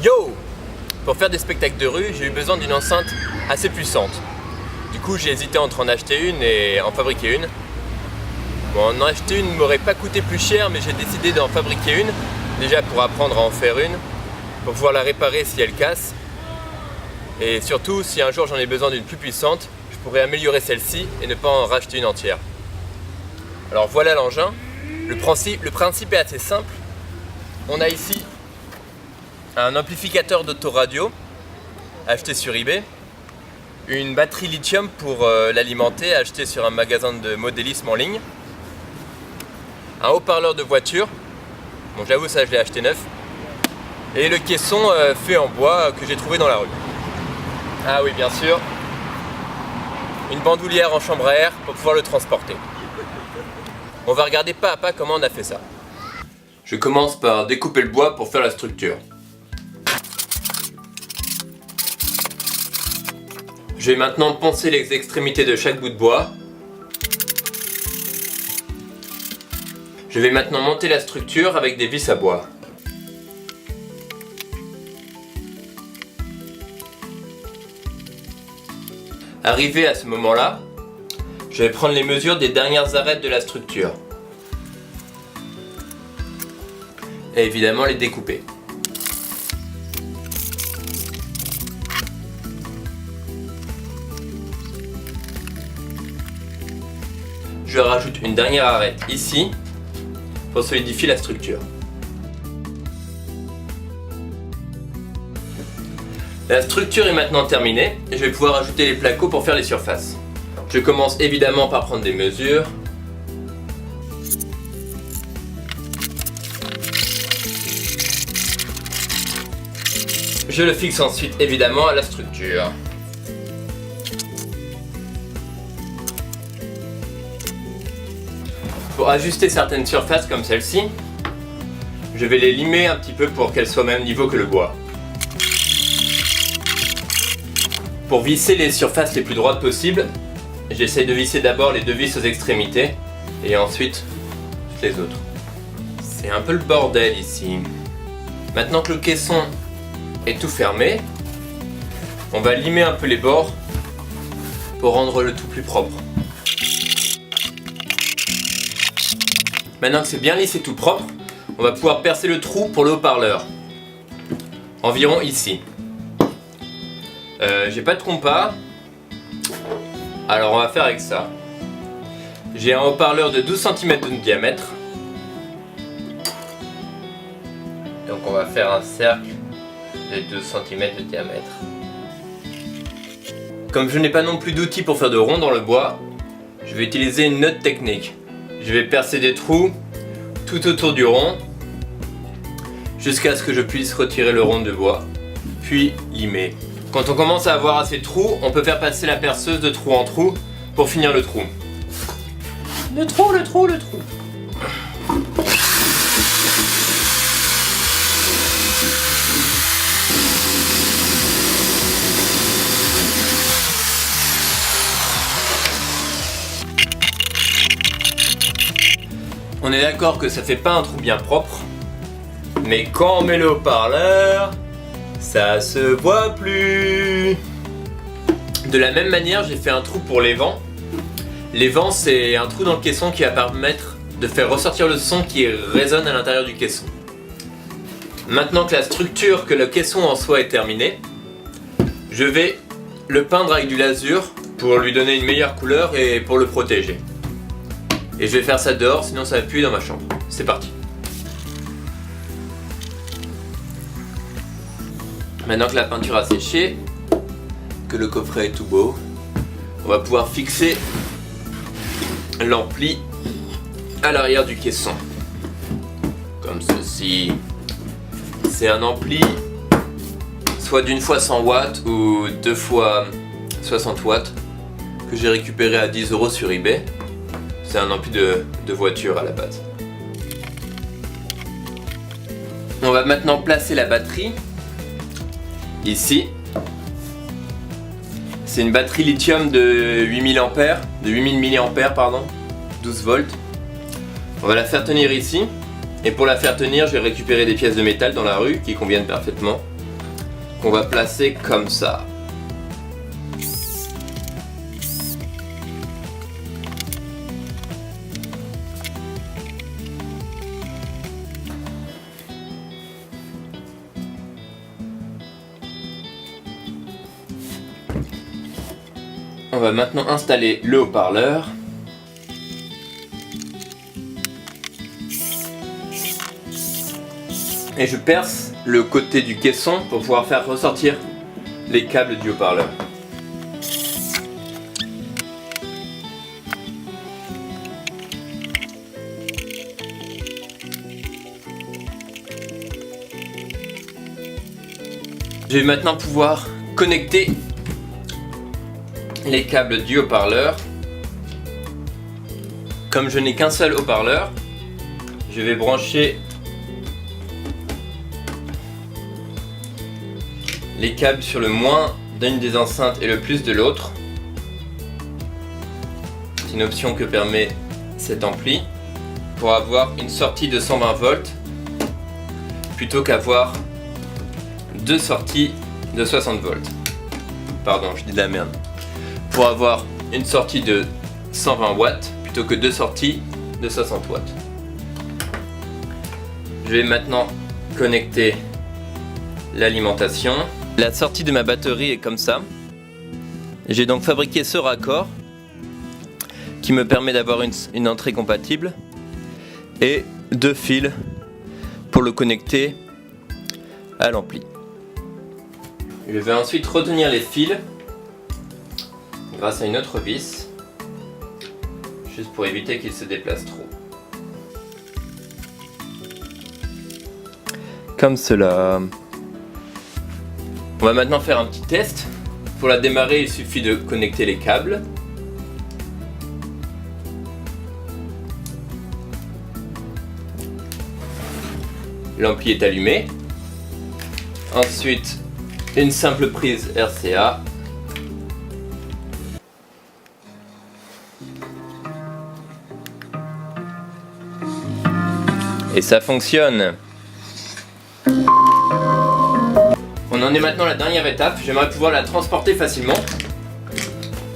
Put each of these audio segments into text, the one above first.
Yo! Pour faire des spectacles de rue, j'ai eu besoin d'une enceinte assez puissante. Du coup, j'ai hésité entre en acheter une et en fabriquer une. Bon, en acheter une ne m'aurait pas coûté plus cher, mais j'ai décidé d'en fabriquer une, déjà pour apprendre à en faire une, pour pouvoir la réparer si elle casse. Et surtout, si un jour j'en ai besoin d'une plus puissante, je pourrais améliorer celle-ci et ne pas en racheter une entière. Alors voilà l'engin. Le principe est assez simple. On a ici un amplificateur d'autoradio acheté sur eBay, une batterie lithium pour l'alimenter acheté sur un magasin de modélisme en ligne, un haut-parleur de voiture, bon j'avoue ça je l'ai acheté neuf, et le caisson fait en bois que j'ai trouvé dans la rue. Ah oui bien sûr, une bandoulière en chambre à air pour pouvoir le transporter. On va regarder pas à pas comment on a fait ça. Je commence par découper le bois pour faire la structure. Je vais maintenant poncer les extrémités de chaque bout de bois. Je vais maintenant monter la structure avec des vis à bois. Arrivé à ce moment-là, je vais prendre les mesures des dernières arêtes de la structure. Et évidemment les découper. Je rajoute une dernière arête ici pour solidifier la structure. La structure est maintenant terminée et je vais pouvoir ajouter les placots pour faire les surfaces. Je commence évidemment par prendre des mesures. Je le fixe ensuite évidemment à la structure. Pour ajuster certaines surfaces comme celle-ci, je vais les limer un petit peu pour qu'elles soient au même niveau que le bois. Pour visser les surfaces les plus droites possibles, j'essaye de visser d'abord les deux vis aux extrémités et ensuite toutes les autres. C'est un peu le bordel ici. Maintenant que le caisson est tout fermé, on va limer un peu les bords pour rendre le tout plus propre. Maintenant que c'est bien lisse et tout propre, on va pouvoir percer le trou pour le haut-parleur. Environ ici. J'ai pas de compas, alors on va faire avec ça. J'ai un haut-parleur de 12 cm de diamètre. Donc on va faire un cercle de 12 cm de diamètre. Comme je n'ai pas non plus d'outils pour faire de ronds dans le bois, je vais utiliser une autre technique. Je vais percer des trous tout autour du rond jusqu'à ce que je puisse retirer le rond de bois, puis limer. Quand on commence à avoir assez de trous, on peut faire passer la perceuse de trou en trou pour finir le trou. Le trou. On est d'accord que ça fait pas un trou bien propre, mais quand on met le haut-parleur, ça se voit plus. De la même manière, j'ai fait un trou pour les vents. Les vents, c'est un trou dans le caisson qui va permettre de faire ressortir le son qui résonne à l'intérieur du caisson. Maintenant que la structure, que le caisson en soi est terminée, je vais le peindre avec du lasur pour lui donner une meilleure couleur et pour le protéger. Et je vais faire ça dehors, sinon ça va puer dans ma chambre. C'est parti. Maintenant que la peinture a séché, que le coffret est tout beau, on va pouvoir fixer l'ampli à l'arrière du caisson. Comme ceci. C'est un ampli soit d'une fois 100 watts ou deux fois 60 watts que j'ai récupéré à 10 € sur eBay. C'est un ampli de voiture à la base. On va maintenant placer la batterie ici. C'est une batterie lithium de 8000 mAh, pardon, 12 volts. On va la faire tenir ici. Et pour la faire tenir, j'ai récupéré des pièces de métal dans la rue qui conviennent parfaitement. qu'on va placer comme ça. On va maintenant installer le haut-parleur. Et je perce le côté du caisson pour pouvoir faire ressortir les câbles du haut-parleur. Je vais maintenant pouvoir connecter les câbles du haut-parleur. Comme je n'ai qu'un seul haut-parleur, je vais brancher les câbles sur le moins d'une des enceintes et le plus de l'autre. C'est une option que permet cet ampli pour avoir une sortie de 120 volts plutôt qu'avoir deux sorties de 60 volts. Pardon, je dis de la merde. Pour avoir une sortie de 120 watts plutôt que deux sorties de 60 watts. Je vais maintenant connecter l'alimentation. La sortie de ma batterie est comme ça. J'ai donc fabriqué ce raccord qui me permet d'avoir une entrée compatible et deux fils pour le connecter à l'ampli. Je vais ensuite retenir les fils grâce à une autre vis, juste pour éviter qu'ils se déplacent trop. Comme cela. On va maintenant faire un petit test. Pour la démarrer, il suffit de connecter les câbles. L'ampli est allumé. Ensuite, une simple prise RCA. Et ça fonctionne. On en est maintenant à la dernière étape. J'aimerais pouvoir la transporter facilement.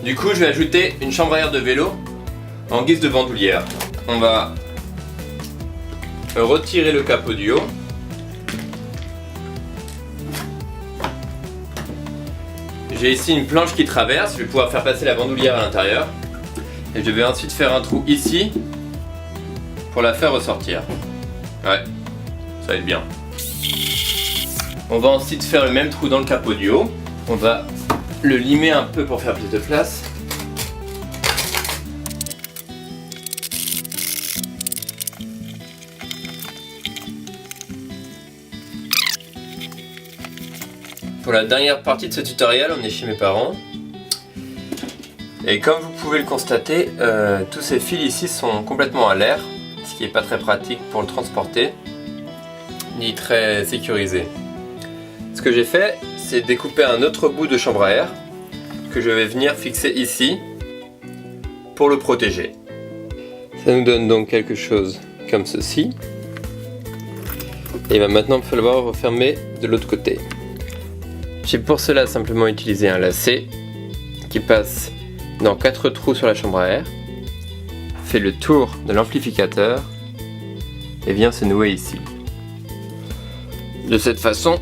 Du coup, je vais ajouter une chambre à air de vélo en guise de bandoulière. On va retirer le capot du haut. J'ai ici une planche qui traverse. Je vais pouvoir faire passer la bandoulière à l'intérieur. Et je vais ensuite faire un trou ici pour la faire ressortir. Ouais, ça va être bien. On va ensuite faire le même trou dans le capot du haut. On va le limer un peu pour faire plus de place. Pour la dernière partie de ce tutoriel, on est chez mes parents. Et comme vous pouvez le constater, tous ces fils ici sont complètement à l'air, ce qui n'est pas très pratique pour le transporter, ni très sécurisé. Ce que j'ai fait, c'est découper un autre bout de chambre à air que je vais venir fixer ici pour le protéger. Ça nous donne donc quelque chose comme ceci. Et il va maintenant falloir refermer de l'autre côté. J'ai pour cela simplement utilisé un lacet qui passe dans 4 trous sur la chambre à air, fait le tour de l'amplificateur et vient se nouer ici. De cette façon,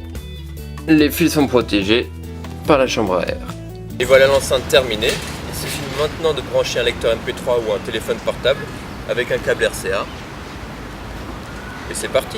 les fils sont protégés par la chambre à air. Et voilà l'enceinte terminée. Il suffit maintenant de brancher un lecteur MP3 ou un téléphone portable avec un câble RCA. Et c'est parti!